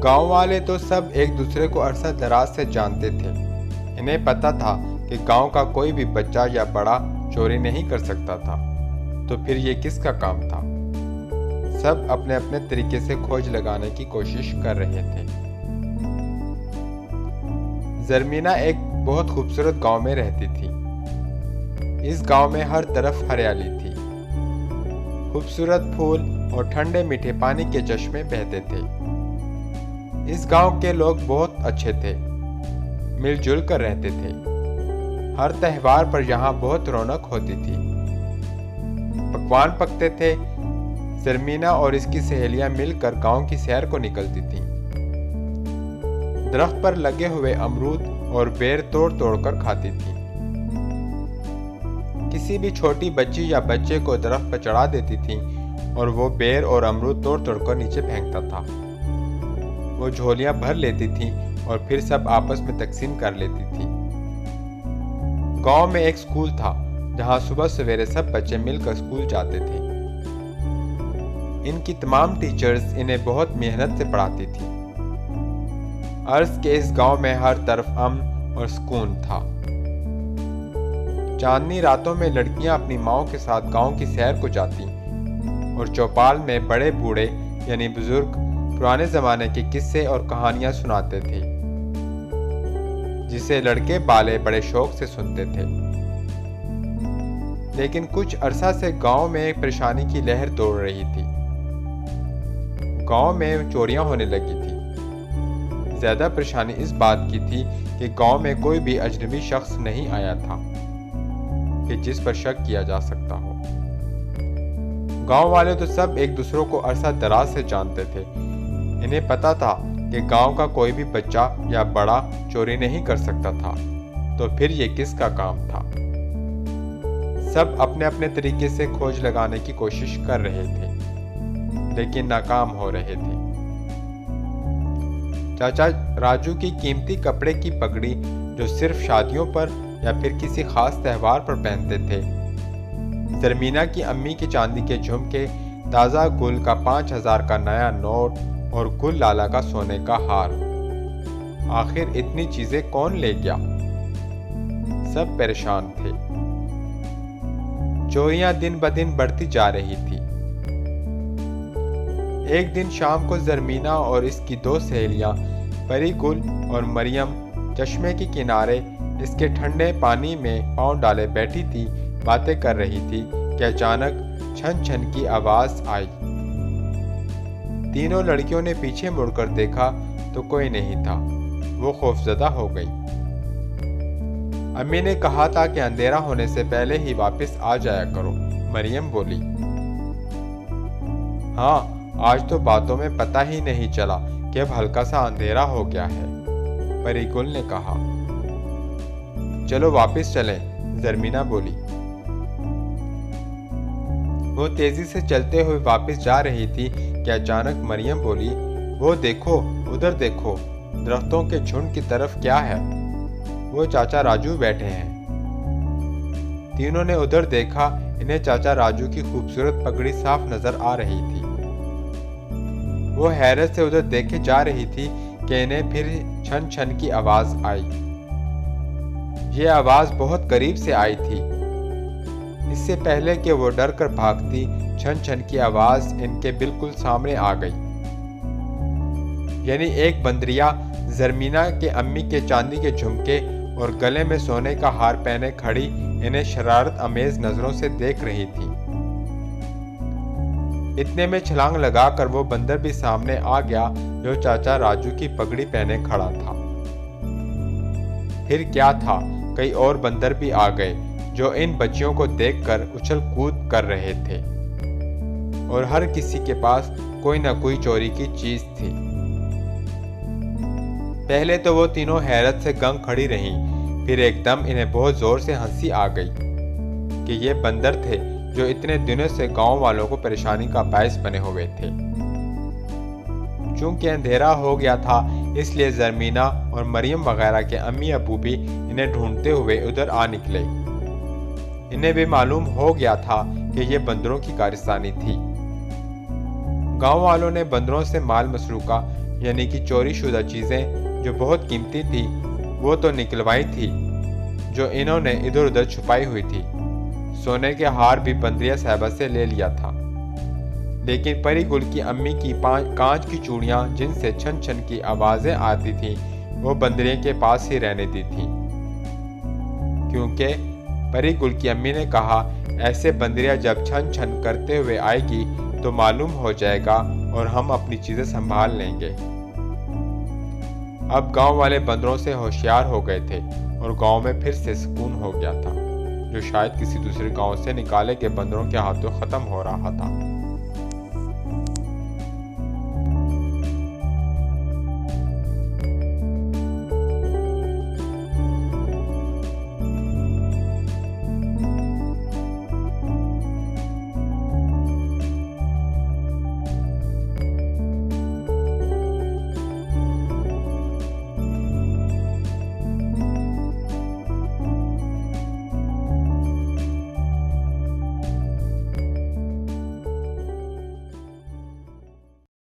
गांव वाले तो सब एक दूसरे को अरसा दराज से जानते थे। इन्हें पता था कि गांव का कोई भी बच्चा या बड़ा चोरी नहीं कर सकता था। तो फिर ये किसका काम था? सब अपने अपने तरीके से खोज लगाने की कोशिश कर रहे थे। जरमीना एक बहुत खूबसूरत गांव में रहती थी। इस गांव में हर तरफ हरियाली थी। खूबसूरत फूल और ठंडे मीठे पानी के चश्मे बहते थे। इस गांव के लोग बहुत अच्छे थे, मिलजुल कर रहते थे। हर त्योहार पर यहाँ बहुत रौनक होती थी। पकवान पकते थे। जरमीना और इसकी सहेलियां मिलकर गांव की सैर को निकलती थीं। दरख्त पर लगे हुए अमरूद और बेर तोड़ तोड़ कर खाती थीं। किसी भी छोटी बच्ची या बच्चे को दरख्त पर चढ़ा देती थीं और वो बेर और अमरूद तोड़ तोड़ कर नीचे फेंकता था। वो झोलियां भर लेती थीं और फिर सब आपस में तकसीम कर लेती थीं। गांव में एक स्कूल था जहां सुबह सवेरे सब बच्चे मिलकर स्कूल जाते थे। इनकी तमाम टीचर्स इन्हें बहुत मेहनत से पढ़ाती थी। अर्ज के इस गांव में हर तरफ अमन और सुकून था। चांदनी रातों में लड़कियां अपनी माओं के साथ गांव की सैर को जाती और चौपाल में बड़े बूढ़े यानी बुजुर्ग पुराने जमाने के किस्से और कहानियां सुनाते थे, जिसे लड़के बाले बड़े शौक से सुनते थे। लेकिन कुछ अरसा से गांव में एक परेशानी की लहर दौड़ रही थी। गांव में चोरियां होने लगी थी। ज्यादा परेशानी इस बात की थी कि गांव में कोई भी अजनबी शख्स नहीं आया था कि जिस पर शक किया जा सकता हो। गांव वाले तो सब एक दूसरों को अरसा दराज से जानते थे। इन्हें पता था कि गांव का कोई भी बच्चा या बड़ा चोरी नहीं कर सकता था। तो फिर ये किसका काम था? सब अपने अपने तरीके से खोज लगाने की कोशिश कर रहे थे, लेकिन नाकाम हो रहे थे। चाचा राजू की कीमती कपड़े की पगड़ी, जो सिर्फ शादियों पर या फिर किसी खास त्योहार पर पहनते थे। जरमीना की अम्मी के चांदी के झुमके, ताज़ा गुल का 5000 का नया नोट और गुल लाला का सोने का हार। आखिर इतनी चीजें कौन ले गया? सब परेशान थे। चोरियां दिन ब दिन बढ़ती जा रही थी। एक दिन शाम को जरमीना और इसकी दो सहेलियां परी गुल और मरियम चश्मे के किनारे इसके ठंडे पानी में पांव डाले बैठी थी, बातें कर रही थी कि अचानक छन छन की आवाज आई। तीनों लड़कियों ने पीछे मुड़कर देखा तो कोई नहीं था। वो खौफजदा हो गई। अम्मी ने कहा था कि अंधेरा होने से पहले ही वापस आ जाया करो। मरियम बोली। हाँ, आज तो बातों में पता ही नहीं चला कि अब हल्का सा अंधेरा हो गया है, परीगुल ने कहा। चलो वापस चलें, जरमीना बोली। वो तेजी से चलते हुए वापस जा रही थी कि अचानक मरियम बोली, वो देखो, उधर देखो, दरख्तों के झुंड की तरफ क्या है? वो चाचा राजू बैठे हैं। तीनों ने उधर देखा। इन्हें चाचा राजू की खूबसूरत पगड़ी साफ नजर आ रही थी। वो हैरत से उधर देखे जा रही थी कि इन्हें फिर छन छन की आवाज आई। ये आवाज बहुत करीब से आई थी। इससे पहले कि वो डर कर भागती, छन छन की आवाज इनके बिल्कुल सामने आ गई। यानी एक बंदरिया जरमीना के अम्मी के चांदी के झुमके और गले में सोने का हार पहने खड़ी इन्हें शरारत अमेज नजरों से देख रही थी। इतने में छलांग लगाकर वो बंदर भी सामने आ गया, जो चाचा राजू की पगड़ी पहने खड़ा था। फिर क्या था, कई और बंदर भी आ गए, जो इन बच्चियों को देखकर उछल कूद कर रहे थे और हर किसी के पास कोई न कोई चोरी की चीज थी। पहले तो वो तीनों हैरत से गंग खड़ी रहीं, फिर एकदम इन्हें बहुत जोर से हंसी आ गई कि ये बंदर थे जो इतने दिनों से गांव वालों को परेशानी का बायस बने हुए थे। चूंकि अंधेरा हो गया था, इसलिए जरमीना और मरियम वगैरह के अम्मी अबू भी इन्हें ढूंढते हुए उधर आ निकले। इन्हें भी मालूम हो गया था कि ये बंदरों की कारस्तानी थी। गांव वालों ने बंदरों से माल मसरूका यानी कि चोरी शुदा चीज़ें जो बहुत कीमती थी वो तो निकलवाई थी, जो इन्होंने इधर उधर छुपाई हुई थी। सोने के हार भी बंदरिया साहिबा से ले लिया था, लेकिन परी गुल की अम्मी की कांच की चूड़ियां जिनसे छन छन की आवाज़ें आती थीं वो बंदरिया के पास ही रहने दी थीं, क्योंकि परी गुल की अम्मी ने कहा ऐसे बंदरिया जब छन छन करते हुए आएगी तो मालूम हो जाएगा और हम अपनी चीज़ें संभाल लेंगे। अब गांव वाले बंदरों से होशियार हो गए थे और गांव में फिर से सुकून हो गया था, जो शायद किसी दूसरे गांव से निकाले के बंदरों के हाथों ख़त्म हो रहा था।